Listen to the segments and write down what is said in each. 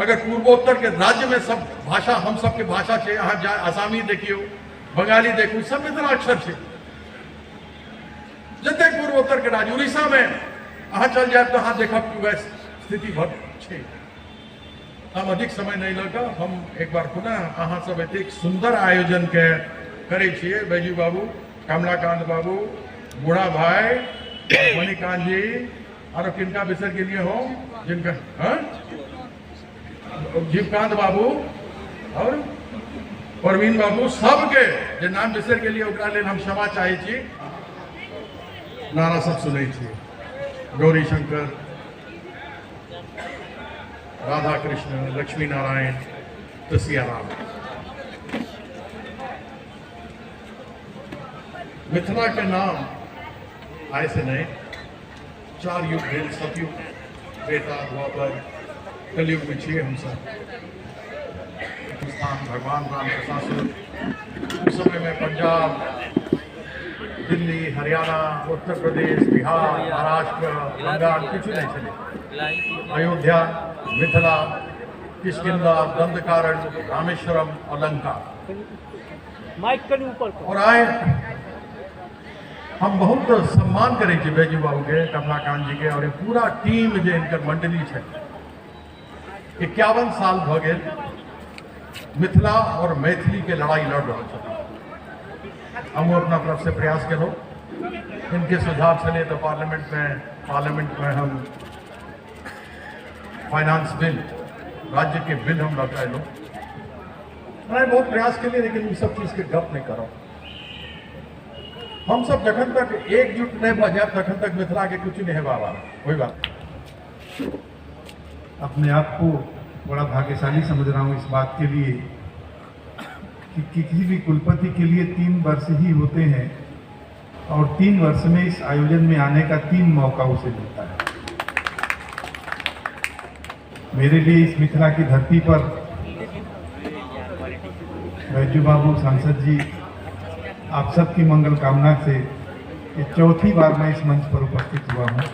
अगर पूर्वोत्तर के राज्य में सब भाषा हम सब के भाषा छे, अहाँ जाए आसामी देखियो, बंगाली देखू, सब मिथिला अक्षर छे। जते पूर्वोत्तर के राज्य, उड़ीसा में अहाँ चल जाए तो अहाँ देखब कि वह स्थिति भर छे। हम अधिक समय नहीं लगा, हम एक बार पुनः अहाँ सब एतेक सुंदर आयोजन के करे छिए। बैजू बाबू, कमलाकांत बाबू, बूढ़ा भाई, मणिकांत जी और किनका बिसर के लिए हो, जिनका जीवकांत बाबू और परवीन बाबू, सबके जे नाम बिसर के लिए ओकरा लेल हम क्षमा चाहे छी। नारा सब सुनै छी, गौरी शंकर, राधा कृष्ण, लक्ष्मी नारायण, तो सियाराम। मिथिला के नाम आए से नहीं, 4 युग भेल, सतयुग, त्रेता, द्वापर, कलयुग में छे हम सब। हिंदुस्तान भगवान राम का शासन, उस समय में पंजाब, दिल्ली, हरियाणा, उत्तर प्रदेश, बिहार, महाराष्ट्र, बंगाल कुछ नहीं चले। अयोध्या, मिथिला, किष्किंधा, दंडकारण्य, रामेश्वरम और लंका। और आए हम बहुत सम्मान करे छे बैजू बाबू के, कमलाकांत जी के और पूरा टीम जे इनकर मंडली है। 51 साल भ गेल मिथिला और मैथिली के लड़ाई लड़ रहा है। हम अपना तरफ से प्रयास करो, इनके सुझाव चले तो पार्लियामेंट में हम फाइनेंस बिल, राज्य के बिल हम लौटाए लो। मैंने बहुत प्रयास के लिए, लेकिन इन सब चीज के गप नहीं करो। हम सब जखन तक एकजुट नहीं बजाए तखन तक मिथिला के कुछ नहीं है बाबा। वही बात, अपने आप को बड़ा भाग्यशाली समझ रहा हूँ इस बात के लिए कि किसी भी कुलपति के लिए 3 वर्ष ही होते हैं और 3 वर्ष में इस आयोजन में आने का 3 मौका उसे मिलता है। मेरे लिए इस मिथिला की धरती पर बैजू बाबू सांसद जी, आप सबकी मंगल कामना से ये 4थी बार मैं इस मंच पर उपस्थित हुआ हूँ।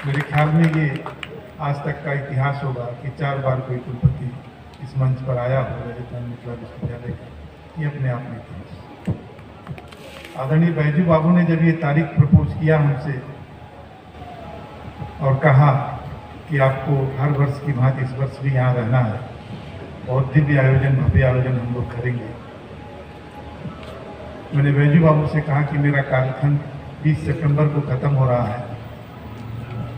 मेरे ख्याल में ये आज तक का इतिहास होगा कि 4 बार कोई कुलपति इस मंच पर आया हो राजस्थान मिथिला विश्वविद्यालय का। ये अपने आप में इतिहास। आदरणीय बैजू बाबू ने जब ये तारीख प्रपोज किया हमसे और कहा कि आपको हर वर्ष की भांति इस वर्ष भी यहाँ रहना है, बहुत दिव्य आयोजन, भव्य आयोजन हम लोग करेंगे। मैंने बैजू बाबू से कहा कि मेरा कार्यखंड 20 सितंबर को ख़त्म हो रहा है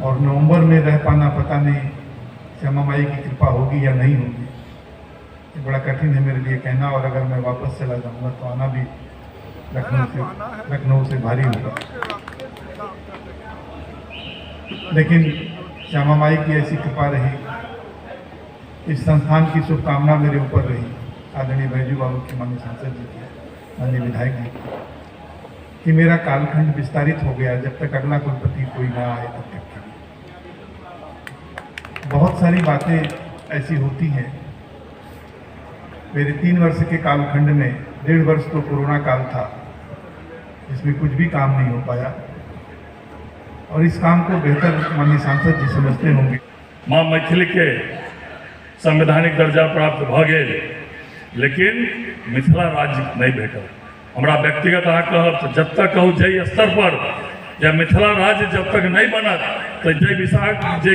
और नवंबर में रह पाना पता नहीं श्यामा माई की कृपा होगी या नहीं होगी। ये बड़ा कठिन है मेरे लिए कहना, और अगर मैं वापस चला जाऊंगा तो आना भी लखनऊ से भारी होगा। लेकिन श्यामा माई की ऐसी कृपा रही, इस संस्थान की शुभकामना मेरे ऊपर रही, आदरणीय बैजू बाबू के, माननीय सांसद जी की, माननीय विधायक जी की, कि मेरा कालखंड विस्तारित हो गया जब तक अगला कुलपति कोई ना आए तब तक के लिए। बहुत सारी बातें ऐसी होती हैं। मेरे 3 वर्ष के कालखंड में 1.5 वर्ष तो कोरोना काल था, जिसमें कुछ भी काम नहीं हो पाया, और इस काम को बेहतर माननीय सांसद जी समझते होंगे। माँ मैथिली के संवैधानिक दर्जा प्राप्त भ गेल, लेकिन मिथिला राज्य नहीं भेटल। हमरा व्यक्तिगत अहाँ कहब तो जब तक कहूँ जय स्तर पर या मिथिला राज्य जब तक नहीं बनत तो जे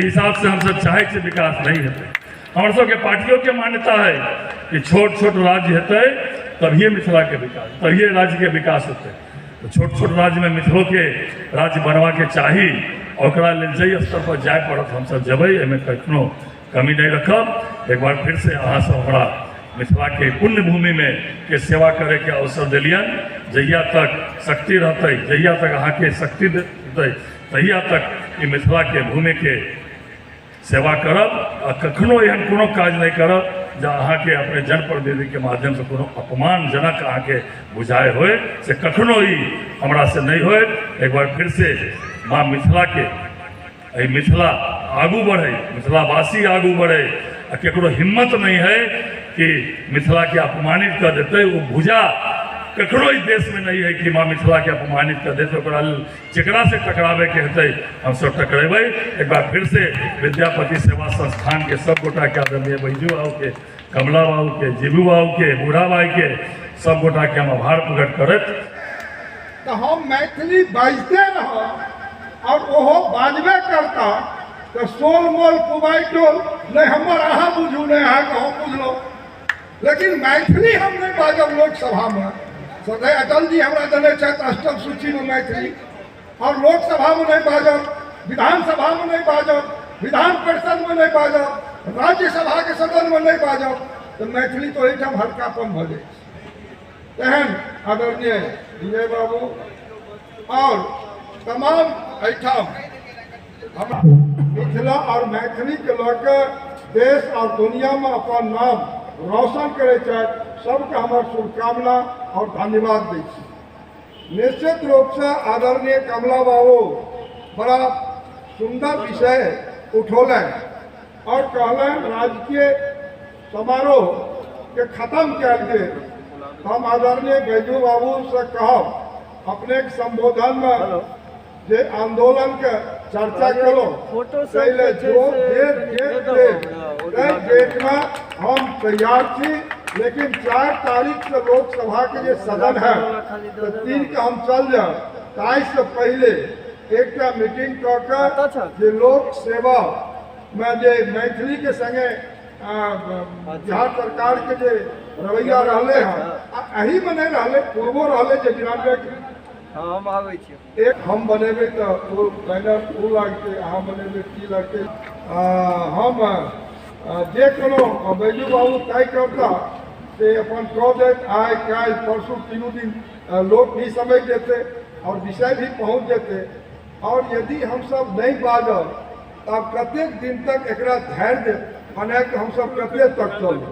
हिसाब से हम सब चाहे से विकास नहीं हेतै। हमर सबके पार्टियों के मान्यता है कि छोट छोट राज्य हेतै तभिए मिथिला के विकास, तभिए राज्य के विकास होतै। तो छोट छोट राज्य में मिथिलो के राज्य बनवा के चाही, ओकरा लेल जय स्तर पर जाय पड़त। हम सब जेबै, एहिमे कखनो कमी नहीं रखब। एक बार फिर से अहाँ सब हमरा मिथिला के पुण्य भूमि में के सेवा करे के अवसर दिलियन। जहिया तक शक्ति रहते, जहिया तक अहाँ के शक्ति देते, तहिया तक ई मिथिला के भूमि के सेवा करब। आ कखनो एहन कोनो काज नहीं करब जहाँ अहाँ के अपने जनप्रतिनिधि के माध्यम से कोनो अपमानजनक अहाँ के बुझाए होए, से कखनो ही हमरा से नहीं होए। एक बार फिर से माँ मिथिला के मिथिला आगू बढ़े, मिथिलावासी आगू बढ़े, आ केकरो हिम्मत नहीं है कि मिथिला के अपमानित कर देते। वो भुजा ककरो इस देश में नहीं है कि माँ मिथिला के अपमानित कर देते ओकरा जकरा से टकरावे के हेतै हम सब टकरेबै। एक बार फिर से विद्यापति सेवा संस्थान के सब गोटा के आदरणीय बैजू बाबू के, कमला बाबू के, जीबू बाबू के, बूढ़ा भाई के सब गोटा के हम आभार प्रकट करत। तो हम मैथिली बाजते रह और ओहो बाजबे करता तो सोल मोल कुबाई टोल नहीं हमर अहाँ बुझू नहीं अहाँ के हम बुझलो, लेकिन मैथिली हम नहीं बाजब लोकसभा में। सदैव अटल जी हमरा देने छथि अष्टम सूची में मैथिली, और लोकसभा में नहीं बाजब, विधानसभा में नहीं बाजब, विधान परिषद में नहीं बाजब, राज्यसभा के सदन में नहीं बाजब, तो मैथिली तो एहिठाम हल्कापन भ जाए। तहन आदरणीय विजय बाबू और तमाम एहिठाम मिथिला और मैथिली के लऽ देश और दुनिया में अपन नाम रोशन करे सबके हमार शुभकामना और धन्यवाद दै छी। निश्चित रूप से आदरणीय कमला बाबू बड़ा सुंदर विषय उठौलन और कहलन राजकीय समारोह के खत्म कल गेल। हम आदरणीय बैजू बाबू से कहब अपने के संबोधन में जे आंदोलन के चर्चा करो पहले जो डेट में हम तैयार थी, लेकिन 4 तारीख से लोकसभा के जो सदन है तो 3 के हम चल जाए। 23 से पहले एक मीटिंग कर लोक सेवा में जे मैथिली के संगे बिहार सरकार के जे रवैया रहले हैं एही में नहीं रहले, पूर्वो रहले जे 92 हम आबै छी। एक हम बनेबे तो वो बैनर ओ लगते, अहाँ बनेबे की लगते। हम जे कोनो बैजू बाबू तय करता से अपन कह देत, आइ काल्हि परसू 3 दिन लोग भी समझ देते और विषय भी पहुँच जेते। और यदि हम सब नहीं बाजब तब कतेक दिन तक एकरा धैर्य बना के हम सब कते तक चल।